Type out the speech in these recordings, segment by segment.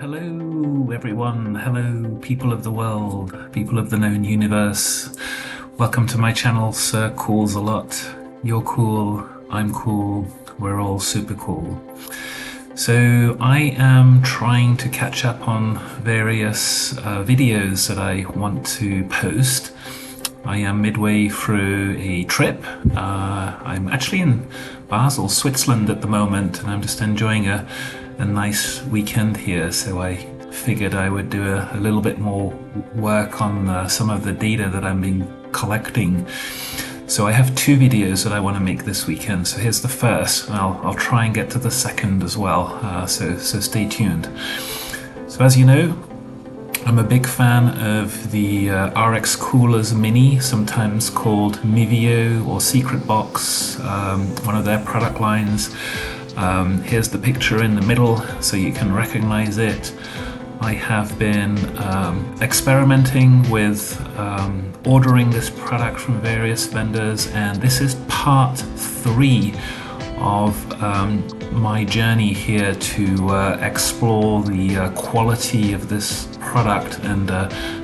Hello everyone, hello people of the world, people of the known universe. Welcome to my channel, Sir Cools a Lot. You're cool, I'm cool, we're all super cool. So I am trying to catch up on various videos that I want to post. I am midway through a trip. I'm actually in Basel, Switzerland at the moment, and I'm just enjoying a nice weekend here, so I figured I would do a little bit more work on some of the data that I've been collecting. So I have two videos that I want to make this weekend. So here's the first, and I'll try and get to the second as well, so stay tuned. So as you know, I'm a big fan of the RX Coolers Mini, sometimes called MVIIOE or Secret Box, one of their product lines. Here's the picture in the middle so you can recognize it. I have been experimenting with ordering this product from various vendors, and this is part 3 of my journey here to explore the quality of this product and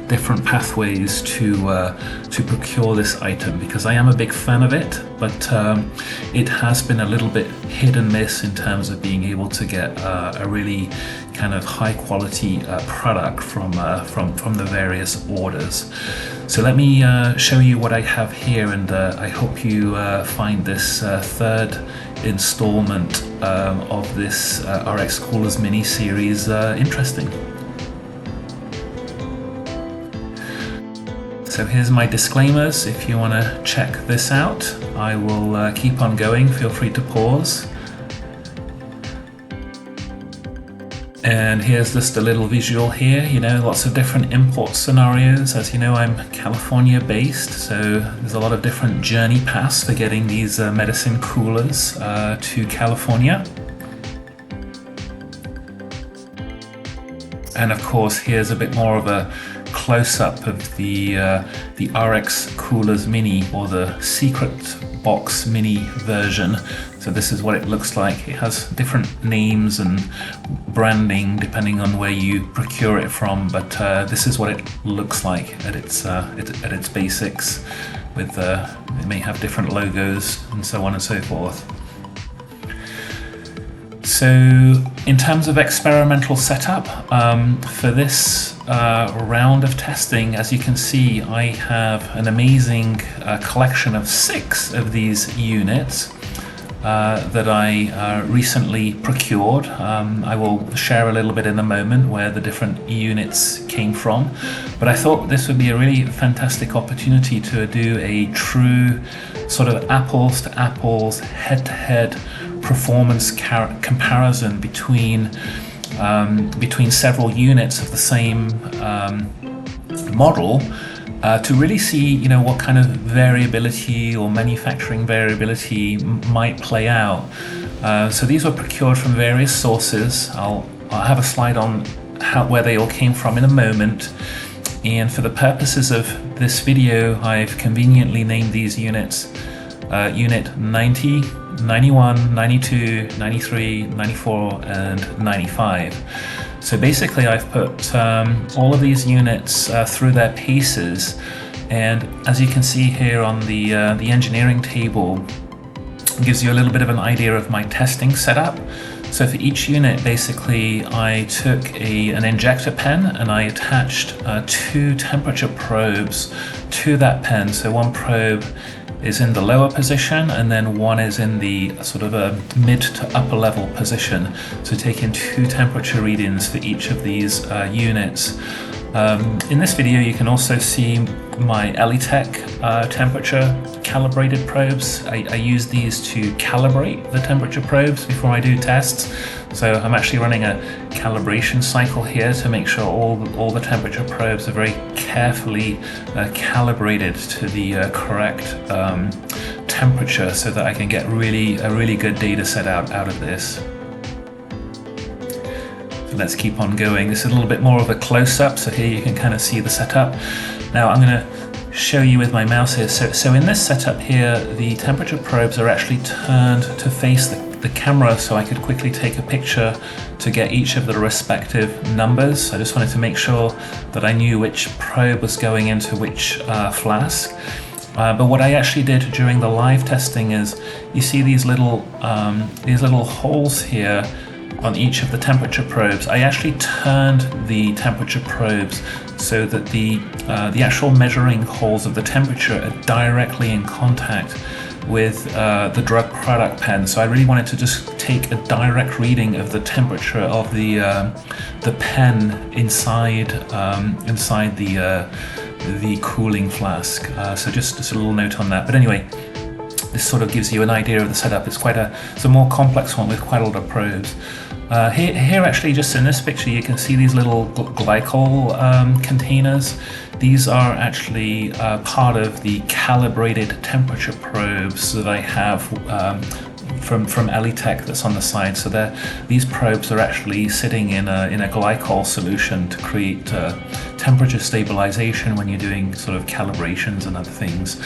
different pathways to procure this item, because I am a big fan of it, but it has been a little bit hit and miss in terms of being able to get a really kind of high quality product from the various orders. So let me show you what I have here, and I hope you find this third installment of this RX Coolers Mini series interesting. So here's my disclaimers. If you want to check this out, I will keep on going. Feel free to pause. And here's just a little visual here, you know, lots of different import scenarios. As you know, I'm California based, so there's a lot of different journey paths for getting these medicine coolers to California. And of course, here's a bit more of a close-up of the RX Coolers Mini, or the Secret Box Mini version. So this is what it looks like. It has different names and branding depending on where you procure it from, but this is what it looks like at its basics. With it may have different logos and so on and so forth. So in terms of experimental setup, for this round of testing, as you can see, I have an amazing collection of 6 of these units that I recently procured. I will share a little bit in a moment where the different units came from, but I thought this would be a really fantastic opportunity to do a true sort of apples to apples, head to head performance comparison between several units of the same model, to really see, you know, what kind of variability or manufacturing variability might play out. So these were procured from various sources. I'll have a slide on where they all came from in a moment. And for the purposes of this video, I've conveniently named these units Unit 90, 91, 92, 93, 94, and 95. So basically I've put all of these units through their paces, and as you can see here on the engineering table, it gives you a little bit of an idea of my testing setup. So for each unit, basically I took an injector pen and I attached 2 temperature probes to that pen. So one probe is in the lower position, and then one is in the sort of a mid to upper level position. So taking 2 temperature readings for each of these units. In this video, you can also see my Elitech temperature calibrated probes. I use these to calibrate the temperature probes before I do tests. So I'm actually running a calibration cycle here to make sure all the temperature probes are very carefully calibrated to the correct temperature, so that I can get a really good data set out of this. So let's keep on going. This is a little bit more of a close-up, so here you can kind of see the setup. Now I'm going to show you with my mouse here. So in this setup here, the temperature probes are actually turned to face the camera so I could quickly take a picture to get each of the respective numbers. I just wanted to make sure that I knew which probe was going into which flask. But what I actually did during the live testing is, you see these little holes here on each of the temperature probes. I actually turned the temperature probes so that the actual measuring holes of the temperature are directly in contact with the drug product pen. So I really wanted to just take a direct reading of the temperature of the pen inside the cooling flask. So just a little note on that. But anyway, this sort of gives you an idea of the setup. It's a more complex one with quite a lot of probes. Here actually, just in this picture, you can see these little glycol containers. These are actually part of the calibrated temperature probes that I have from Elitech that's on the side. So these probes are actually sitting in a glycol solution to create temperature stabilization when you're doing sort of calibrations and other things.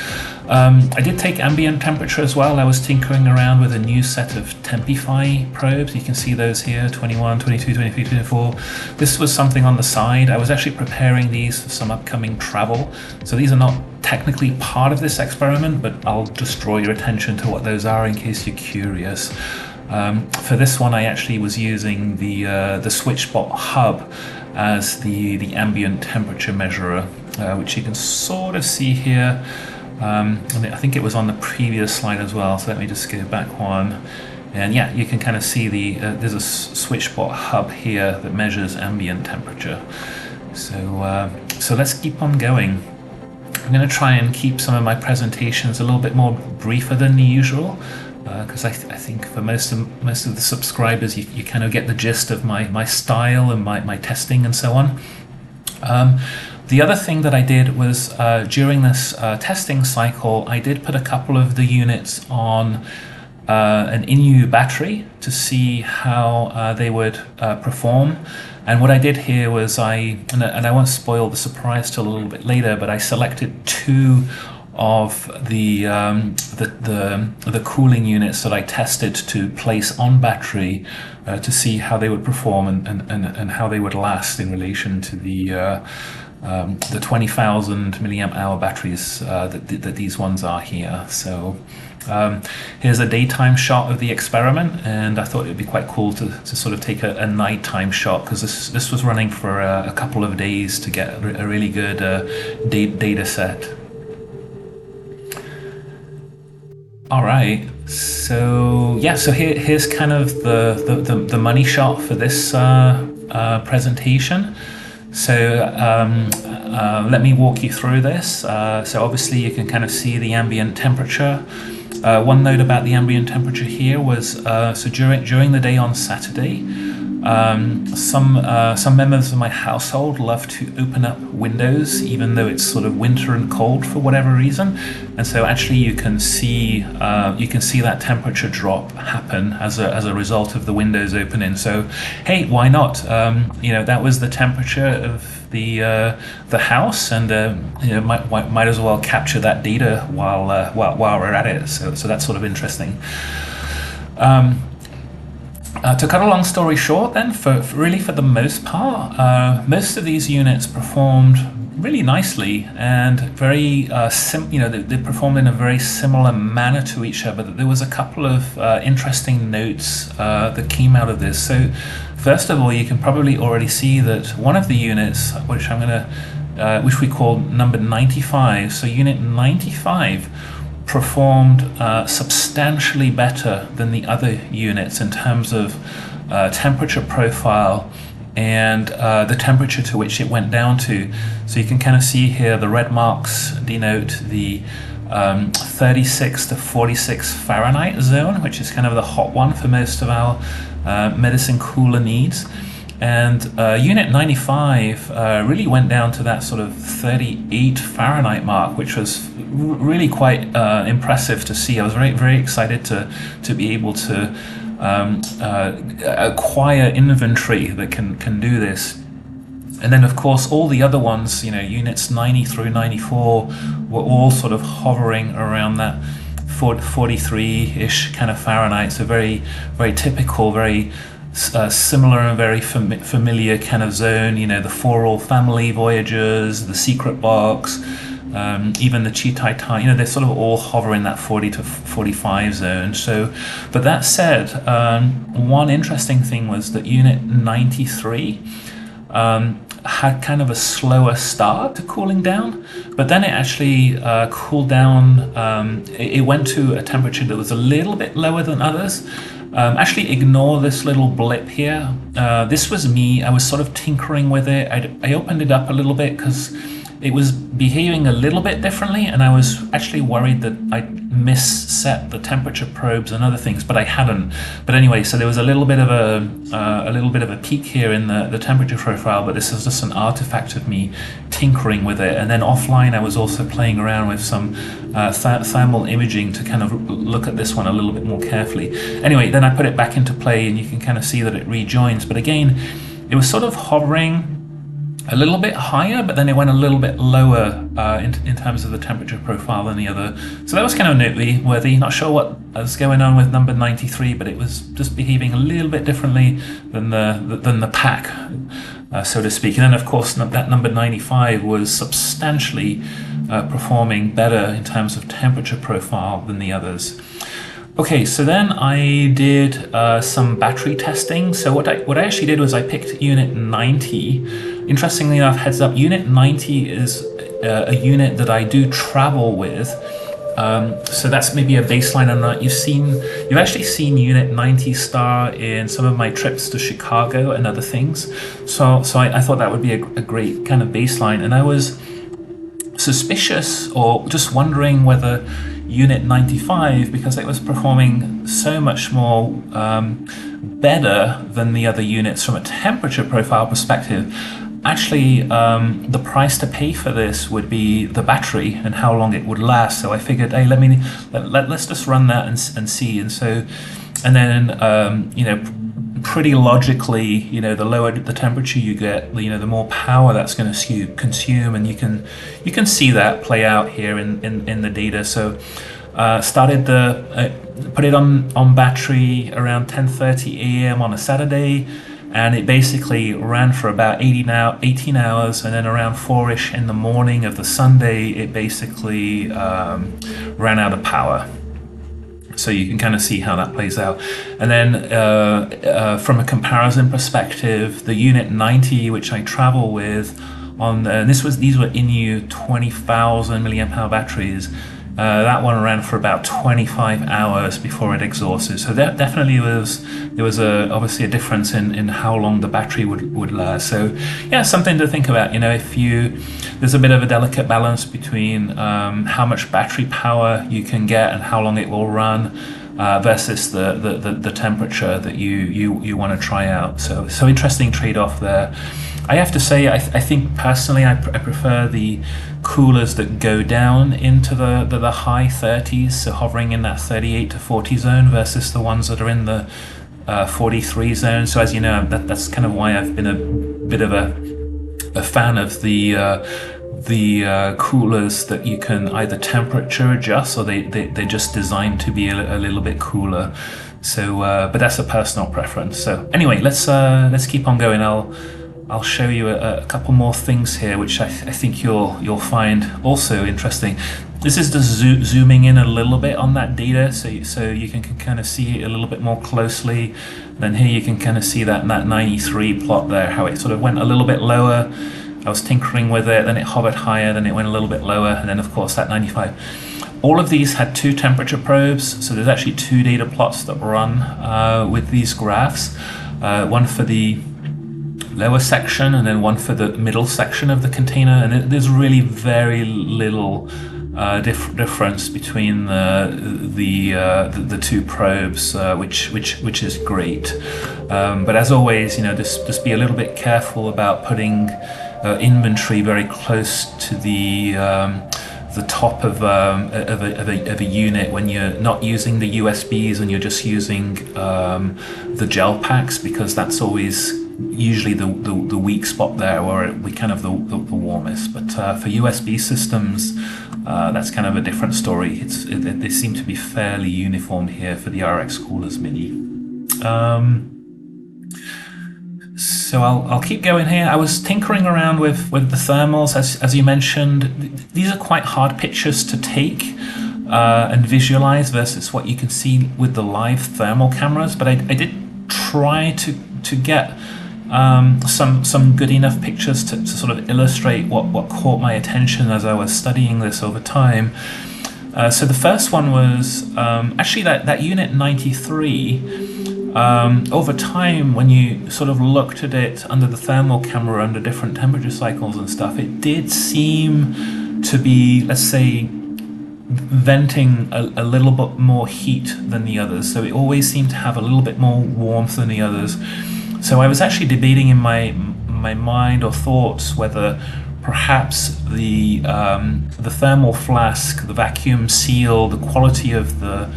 I did take ambient temperature as well. I was tinkering around with a new set of Tempify probes. You can see those here, 21, 22, 23, 24. This was something on the side. I was actually preparing these for some upcoming travel. So these are not technically part of this experiment, but I'll just draw your attention to what those are in case you're curious. For this one, I actually was using the SwitchBot hub as the ambient temperature measurer, which you can sort of see here. I think it was on the previous slide as well, so let me just go back one. And yeah, you can kind of see there's a SwitchBot hub here that measures ambient temperature. So let's keep on going. I'm going to try and keep some of my presentations a little bit more briefer than the usual, because I think for most of the subscribers, you kind of get the gist of my style and my testing and so on. The other thing that I did was during this testing cycle, I did put a couple of the units on an MVIIOE battery to see how they would perform. And what I did here was and I won't spoil the surprise till a little bit later, but I selected two of the cooling units that I tested to place on battery to see how they would perform and how they would last in relation to the 20,000 milliamp hour batteries that these ones are here. So here's a daytime shot of the experiment, and I thought it would be quite cool to sort of take a nighttime shot, because this was running for a couple of days to get a really good data set. All right, so yeah, so here's kind of the money shot for this presentation. So let me walk you through this. So obviously you can kind of see the ambient temperature. One note about the ambient temperature here was so during the day on Saturday, some members of my household love to open up windows even though it's sort of winter and cold for whatever reason, and so actually you can see that temperature drop happen as a result of the windows opening. So hey, why not? That was the temperature of the house, and might as well capture that data while we're at it. So that's sort of interesting. To cut a long story short, then, for the most part, most of these units performed really nicely and very they performed in a very similar manner to each other. But there was a couple of interesting notes that came out of this. So first of all, you can probably already see that one of the units, which we call number 95, so unit 95 performed substantially better than the other units in terms of temperature profile and the temperature to which it went down to. So you can kind of see here the red marks denote the 36 to 46 Fahrenheit zone, which is kind of the hot one for most of our medicine cooler needs. And unit 95 really went down to that sort of 38 Fahrenheit mark, which was really quite impressive to see. I was very, very excited to be able to acquire inventory that can do this. And then, of course, all the other ones, units 90 through 94 were all sort of hovering around that 43-ish kind of Fahrenheit, so very, very typical, very similar and very familiar kind of zone. You know, the For All Family Voyagers, the Secret Box, even the Cheetai Time, you know, they're sort of all hover in that 40 to 45 zone. So, but that said, one interesting thing was that Unit 93 had kind of a slower start to cooling down, but then it actually cooled down. It went to a temperature that was a little bit lower than others. Actually, ignore this little blip here. This was me. I was sort of tinkering with it. I opened it up a little bit because it was behaving a little bit differently, and I was actually worried that I'd misset the temperature probes and other things, but I hadn't. But anyway, so there was a little bit of a peak here in the temperature profile, but this is just an artifact of me tinkering with it. And then offline, I was also playing around with some thermal imaging to kind of look at this one a little bit more carefully. Anyway, then I put it back into play, and you can kind of see that it rejoins. But again, it was sort of hovering a little bit higher, but then it went a little bit lower in terms of the temperature profile than the other. So that was kind of noteworthy. Not sure what was going on with number 93, but it was just behaving a little bit differently than the pack, so to speak. And then, of course, that number 95 was substantially performing better in terms of temperature profile than the others. Okay, so then I did some battery testing. So what I actually did was I picked Unit 90. Interestingly enough, heads up, Unit 90 is a unit that I do travel with. So that's maybe a baseline on that. You've actually seen Unit 90 star in some of my trips to Chicago and other things. So I thought that would be a great kind of baseline. And I was suspicious or just wondering whether Unit 95, because it was performing so much more better than the other units from a temperature profile perspective, actually the price to pay for this would be the battery and how long it would last. So I figured, hey, let's just run that and see. And then you know, pretty logically, you know, the lower the temperature you get, you know, the more power that's going to consume, and you can see that play out here in the data. So started put it on battery around 10:30 a.m. on a Saturday, and it basically ran for about 18 hours, and then around 4-ish in the morning of the Sunday, it basically ran out of power. So you can kind of see how that plays out. And then from a comparison perspective, the Unit 90, which I travel with, these were INU 20,000 milliamp hour batteries. That one ran for about 25 hours before it exhausted. So that definitely there was obviously a difference in how long the battery would last. So yeah, something to think about. You know, there's a bit of a delicate balance between how much battery power you can get and how long it will run versus the temperature that you want to try out. So interesting trade-off there. I have to say, I think personally, I prefer the coolers that go down into the high 30s, so hovering in that 38 to 40 zone, versus the ones that are in the 43 zone. So as you know, that's kind of why I've been a bit of a fan of the coolers that you can either temperature adjust, or they're just designed to be a little bit cooler. So, but that's a personal preference. So anyway, let's keep on going. I'll show you a couple more things here, which I think you'll find also interesting. This is just zooming in a little bit on that data, so you can kind of see it a little bit more closely. And then here you can kind of see that 93 plot there, how it sort of went a little bit lower. I was tinkering with it, then it hovered higher, then it went a little bit lower, and then of course that 95. All of these had 2 temperature probes, so there's actually 2 data plots that run with these graphs. One for the lower section and then one for the middle section of the container, and there's really very little difference between the 2 probes, which is great. But as always, you know, just be a little bit careful about putting inventory very close to the top of a unit when you're not using the USBs and you're just using the gel packs, because that's always usually the weak spot there where we kind of the warmest. But for USB systems, that's kind of a different story. They seem to be fairly uniform here for the RX Coolers Mini. So I'll keep going here. I was tinkering around with the thermals, as you mentioned. These are quite hard pictures to take and visualize versus what you can see with the live thermal cameras. But I did try to get some good enough pictures to sort of illustrate what caught my attention as I was studying this over time. So the first one was actually that Unit 93. Over time, when you sort of looked at it under the thermal camera under different temperature cycles and stuff, it did seem to be, let's say, venting a little bit more heat than the others. So it always seemed to have a little bit more warmth than the others. So I was actually debating in my mind or thoughts whether perhaps the thermal flask, the vacuum seal, the quality of the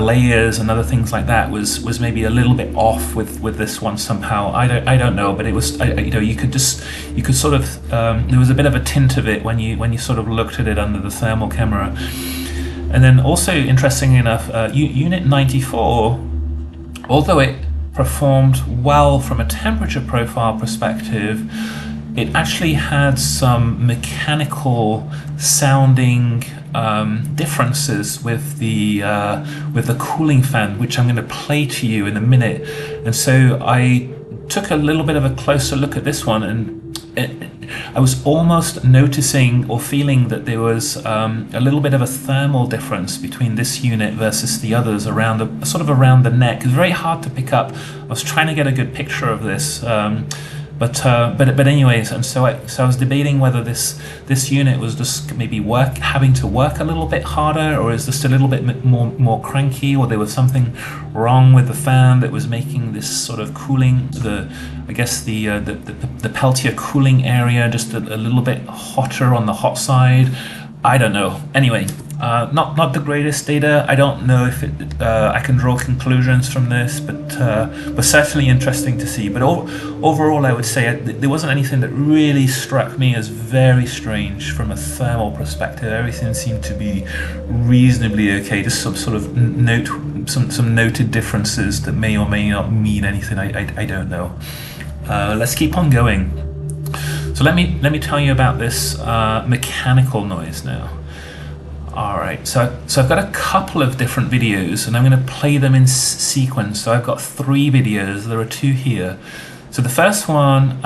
layers and other things like that was maybe a little bit off with this one somehow. I don't know, but it was you could sort of there was a bit of a tint of it when you sort of looked at it under the thermal camera. And then also, interestingly enough, Unit 94, although it performed well from a temperature profile perspective, it actually had some mechanical sounding differences with the cooling fan, which I'm going to play to you in a minute. And so I took a little bit of a closer look at this one, and I was almost noticing or feeling that there was a little bit of a thermal difference between this unit versus the others around sort of around the neck. It's very hard to pick up. I was trying to get a good picture of this. But anyways, and so I was debating whether this unit was just maybe having to work a little bit harder, or is just a little bit more cranky, or there was something wrong with the fan that was making this sort of cooling, the Peltier cooling area just a little bit hotter on the hot side. I don't know. Anyway, not the greatest data. I don't know if I can draw conclusions from this, but certainly interesting to see. But overall, I would say there wasn't anything that really struck me as very strange from a thermal perspective. Everything seemed to be reasonably okay. Just some sort of some noted differences that may or may not mean anything. I don't know. Let's keep on going. So let me tell you about this mechanical noise now. All right, so I've got a couple of different videos, and I'm going to play them in sequence. So I've got 3 videos. There are 2 here. So the first one,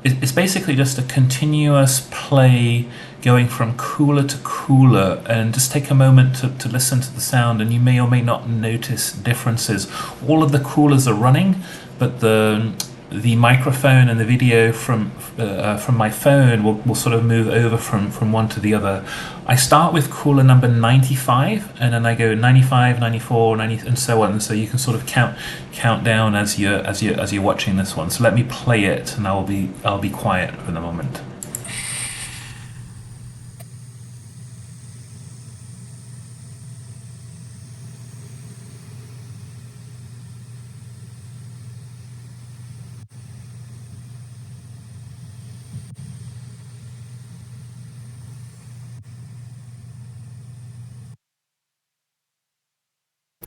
it's basically just a continuous play going from cooler to cooler, and just take a moment to listen to the sound, and you may or may not notice differences. All of the coolers are running, but the microphone and the video from my phone will sort of move over from one to the other. I start with cooler number 95, and then I go 95, 94, 90, and so on. So you can sort of count down as you're watching this one. So let me play it, and I'll be quiet for the moment.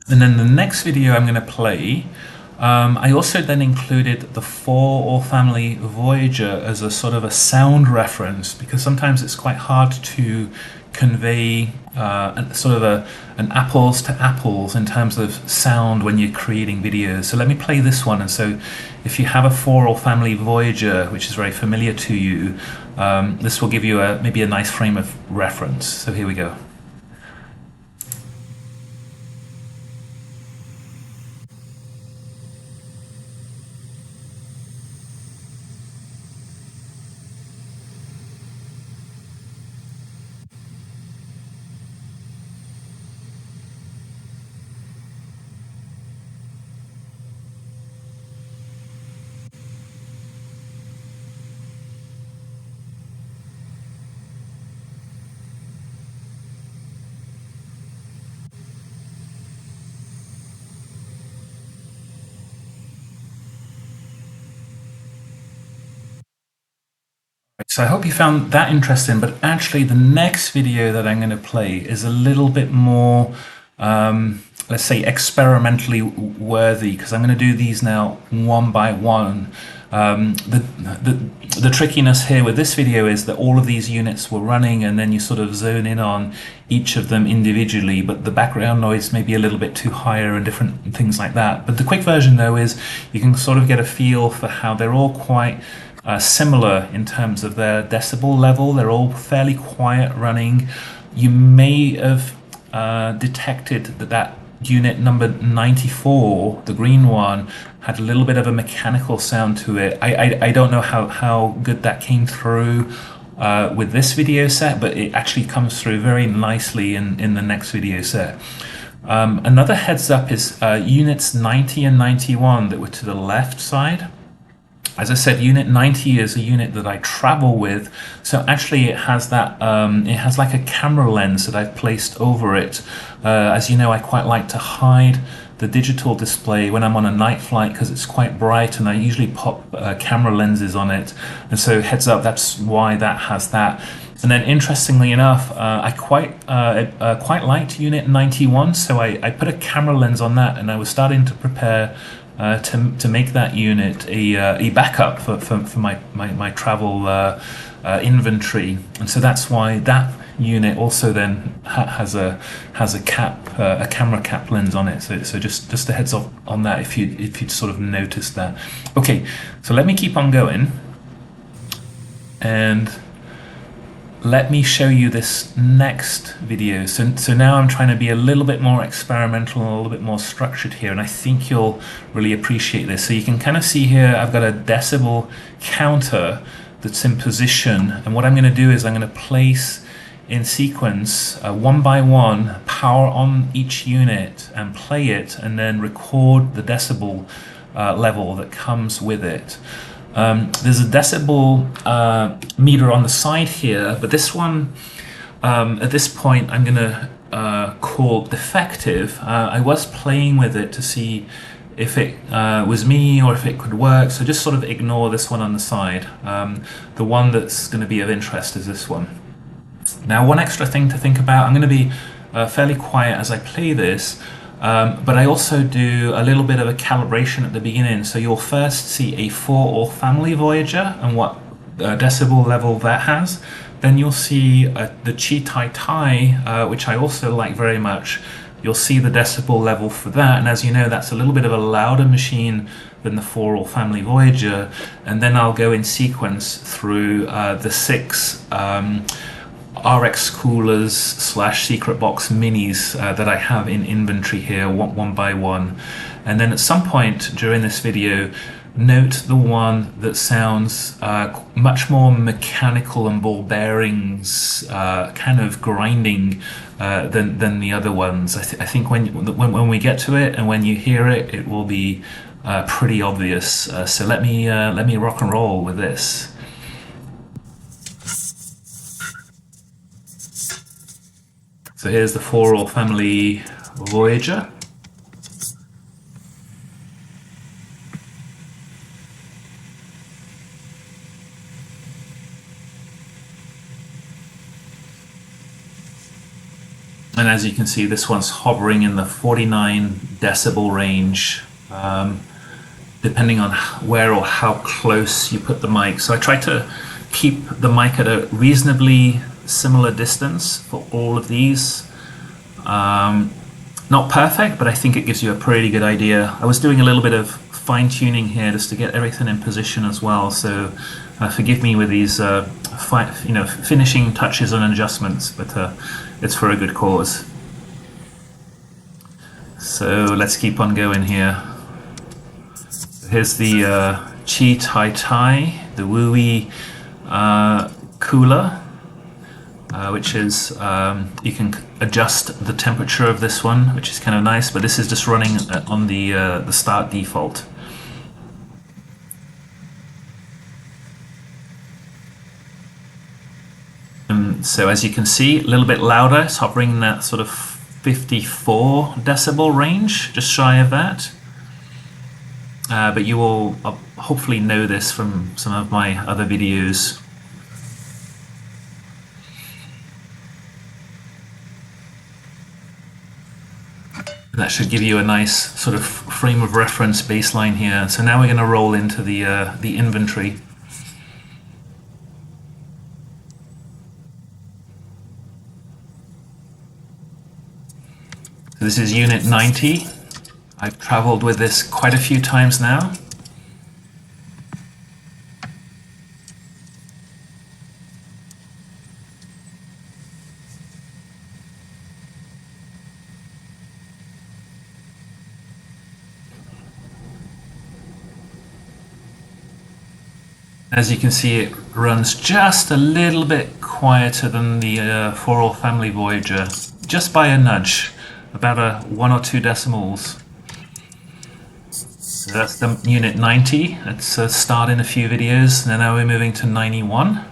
And then the next video I'm going to play, I also then included the 4 All Family Voyager as a sort of a sound reference, because sometimes it's quite hard to convey sort of an apples to apples in terms of sound when you're creating videos. So let me play this one. And so if you have a 4 All Family Voyager, which is very familiar to you, this will give you maybe a nice frame of reference. So here we go. So I hope you found that interesting, but actually the next video that I'm going to play is a little bit more, let's say, experimentally worthy, because I'm going to do these now one by one. The trickiness here with this video is that all of these units were running and then you sort of zone in on each of them individually, but the background noise may be a little bit too higher and different things like that. But the quick version though is you can sort of get a feel for how they're all quite similar in terms of their decibel level. They're all fairly quiet running. You may have detected that unit number 94, the green one, had a little bit of a mechanical sound to it. I don't know how good that came through with this video set, but it actually comes through very nicely in the next video set. Another heads up is units 90 and 91 that were to the left side. As I said, unit 90 is a unit that I travel with, so actually it has that, it has like a camera lens that I've placed over it. As you know, I quite like to hide the digital display when I'm on a night flight because it's quite bright, and I usually pop camera lenses on it, and so heads up, that's why that has that. And then interestingly enough, I quite liked unit 91, so I put a camera lens on that, and I was starting to prepare to make that unit a backup for my travel inventory, and so that's why that unit also then has a camera cap lens on it. So just a heads up on that if you'd sort of noticed that. Okay, so let me keep on going, and let me show you this next video. So now I'm trying to be a little bit more experimental and a little bit more structured here, and I think you'll really appreciate this. So you can kind of see here I've got a decibel counter that's in position, and what I'm going to do is I'm going to place in sequence one by one, power on each unit and play it, and then record the decibel level that comes with it. There's a decibel meter on the side here, but this one at this point I'm gonna call defective. I was playing with it to see if it was me or if it could work, so just sort of ignore this one on the side. The one that's going to be of interest is this one. Now, one extra thing to think about, I'm going to be fairly quiet as I play this, but I also do a little bit of a calibration at the beginning. So you'll first see a 4 family Voyager and what decibel level that has. Then you'll see the Chi Tai Tai, which I also like very much. You'll see the decibel level for that, and as you know, that's a little bit of a louder machine than the 4 family Voyager. And then I'll go in sequence through the 6 RX coolers / secret box minis that I have in inventory here, one by one. And then at some point during this video, note the one that sounds much more mechanical and ball bearings, kind of grinding than the other ones. I think when we get to it and when you hear it, it will be pretty obvious. So let me rock and roll with this. So here's the 4 family Voyager. And as you can see, this one's hovering in the 49 decibel range, depending on where or how close you put the mic. So I try to keep the mic at a reasonably similar distance for all of these. Not perfect, but I think it gives you a pretty good idea. I was doing a little bit of fine-tuning here just to get everything in position as well, so forgive me with these finishing touches and adjustments, but it's for a good cause. So let's keep on going here. Here's the Chi Tai Tai, the MVIIOE cooler, which is, you can adjust the temperature of this one, which is kind of nice, but this is just running on the start default. So as you can see, a little bit louder, it's hovering in that sort of 54 decibel range, just shy of that. But you will hopefully know this from some of my other videos. should give you a nice sort of frame of reference baseline here. So now we're going to roll into the inventory. So this is unit 90. I've traveled with this quite a few times now. As you can see, it runs just a little bit quieter than the For All Family Voyager, just by a nudge, about 1 or 2 decimals. So that's the unit 90. Let's start in a few videos. And now we're moving to 91.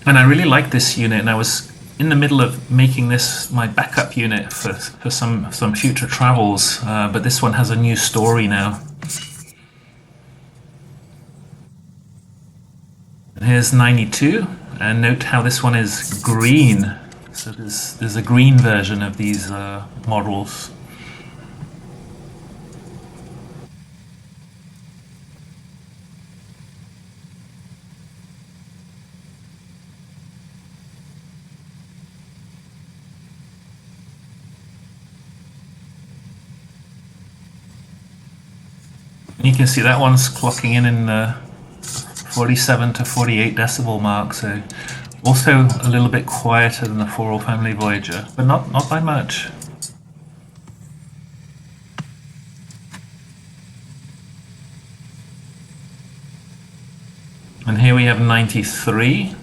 And I really like this unit, and I was in the middle of making this my backup unit for some future travels, but this one has a new story now. And here's 92, and note how this one is green. So there's a green version of these models. You can see that one's clocking in the 47 to 48 decibel mark, so also a little bit quieter than the For All Family Voyager, but not by much. And here we have 93.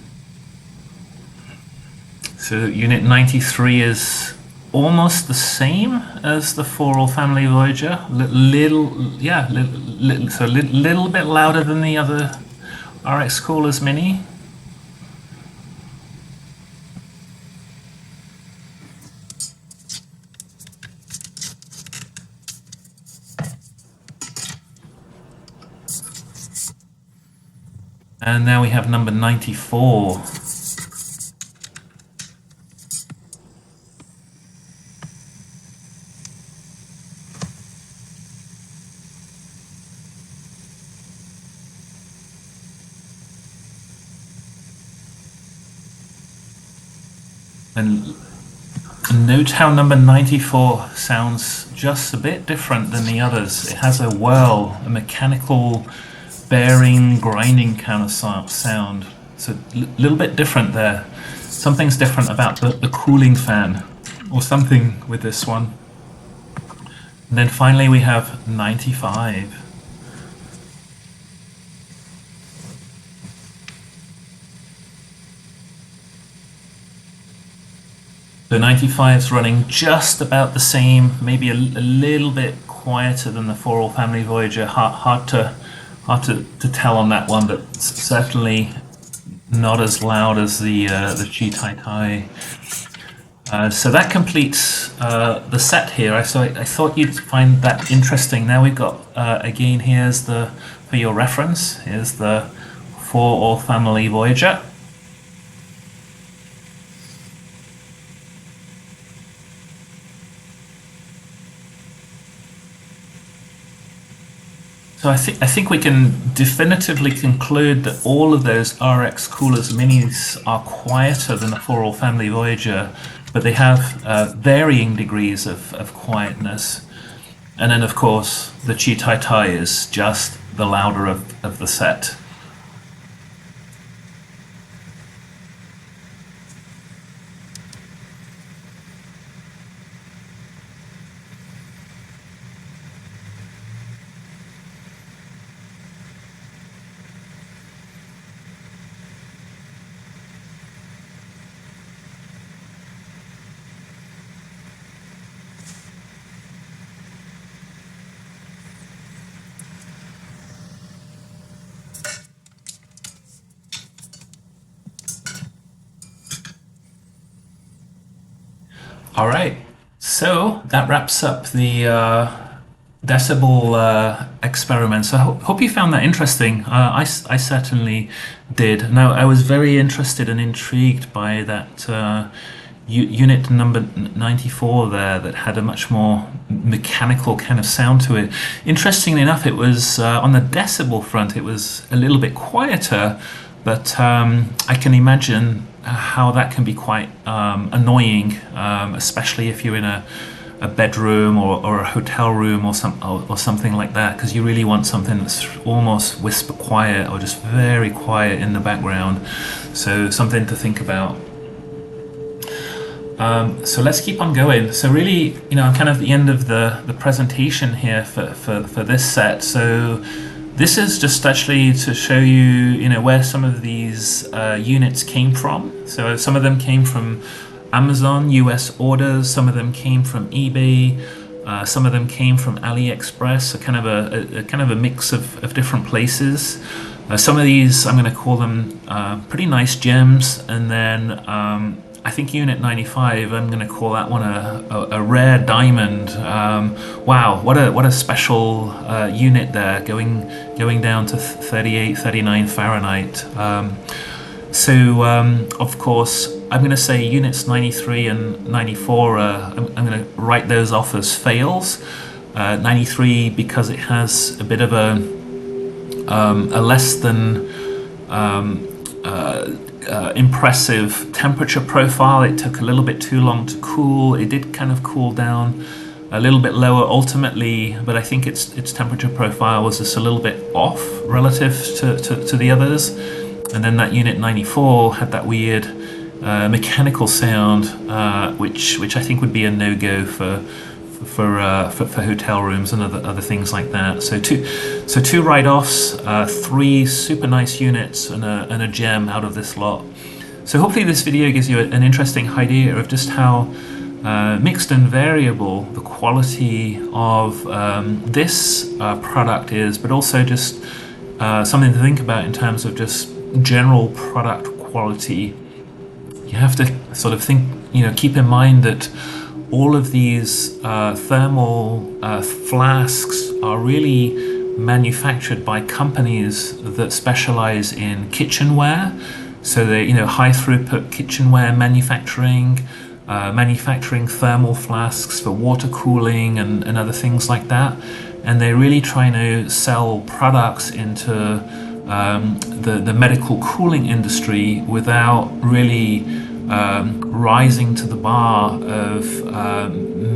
So unit 93 is almost the same as the For All Family Voyager. Little bit louder than the other RX Coolers Mini. And now we have number 94. And note how number 94 sounds just a bit different than the others. It has a whirl, a mechanical bearing, grinding kind of sound. It's a little bit different there. Something's different about the cooling fan, or something with this one. And then finally we have 95. So 95 is running just about the same, maybe a little bit quieter than the For All Family Voyager. Hard to tell on that one, but certainly not as loud as the Chi. So that completes the set here. So I thought you'd find that interesting. Now we've got again, here's for your reference, here's the For All Family Voyager. So I think we can definitively conclude that all of those RX Coolers Minis are quieter than the For All Family Voyager, but they have varying degrees of quietness. And then of course the Chi is just the louder of the set. All right, so that wraps up the decibel experiment. So hope you found that interesting. I certainly did. Now, I was very interested and intrigued by that unit number 94 there that had a much more mechanical kind of sound to it. Interestingly enough, it was on the decibel front, it was a little bit quieter, but I can imagine how that can be quite annoying, especially if you're in a bedroom or a hotel room or something like that, because you really want something that's almost whisper quiet or just very quiet in the background. So something to think about. So let's keep on going. So really, I'm kind of at the end of the presentation here for this set. So this is just actually to show you, where some of these units came from. So some of them came from Amazon US orders, some of them came from eBay, some of them came from AliExpress, so kind of a mix of different places. Some of these I'm going to call them pretty nice gems, and then I think Unit 95, I'm going to call that one a rare diamond. Wow, what a special unit there, going down to 38, 39 Fahrenheit. Of course, I'm going to say units 93 and 94, I'm going to write those off as fails. 93 because it has a bit of a less than impressive temperature profile. It took a little bit too long to cool. It did kind of cool down a little bit lower ultimately, but I think its temperature profile was just a little bit off relative to the others. And then that Unit 94 had that weird mechanical sound, which I think would be a no-go for hotel rooms and other things like that. So two write-offs, 3 super nice units, and a gem out of this lot. So hopefully this video gives you an interesting idea of just how mixed and variable the quality of this product is, but also just something to think about in terms of just general product quality. You have to sort of think, keep in mind that all of these thermal flasks are really manufactured by companies that specialize in kitchenware. So they, high throughput kitchenware manufacturing, manufacturing thermal flasks for water cooling and other things like that. And they're really trying to sell products into the medical cooling industry without really rising to the bar of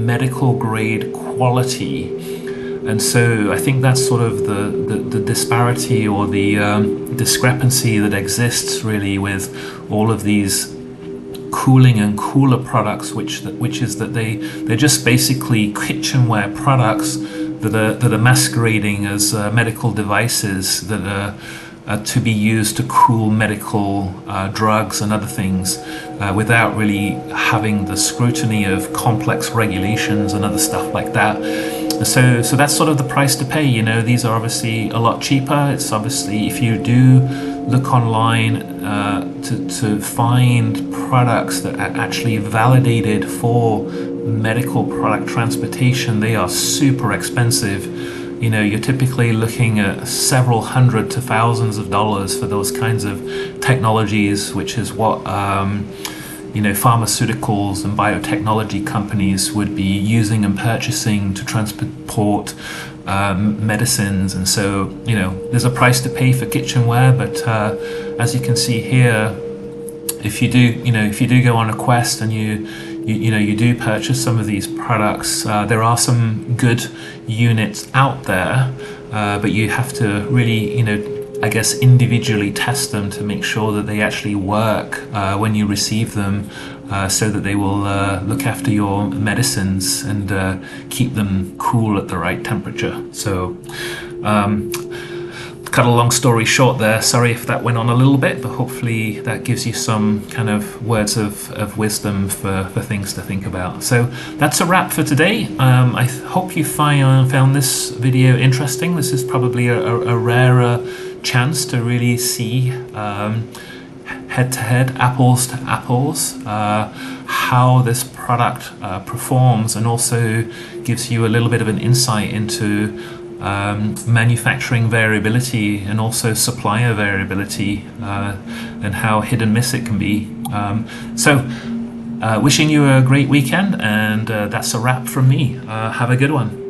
medical grade quality. And so I think that's sort of the disparity or the discrepancy that exists really with all of these cooling and cooler products, which is that they're just basically kitchenware products that are masquerading as medical devices that are to be used to cool medical drugs and other things without really having the scrutiny of complex regulations and other stuff like that. So that's sort of the price to pay. These are obviously a lot cheaper. It's obviously, if you do look online to find products that are actually validated for medical product transportation, they are super expensive. You're typically looking at several hundred to thousands of dollars for those kinds of technologies, which is what pharmaceuticals and biotechnology companies would be using and purchasing to transport medicines. And so there's a price to pay for kitchenware, but as you can see here, if you do go on a quest and you do purchase some of these products, there are some good units out there, but you have to really, I guess, individually test them to make sure that they actually work when you receive them, so that they will look after your medicines and keep them cool at the right temperature. So cut a long story short there, sorry if that went on a little bit, but hopefully that gives you some kind of words of wisdom for things to think about. So that's a wrap for today. I hope you found this video interesting. This is probably a rarer chance to really see head-to-head, apples to apples, how this product performs, and also gives you a little bit of an insight into manufacturing variability and also supplier variability, and how hit and miss it can be. Wishing you a great weekend, and that's a wrap from me. Have a good one.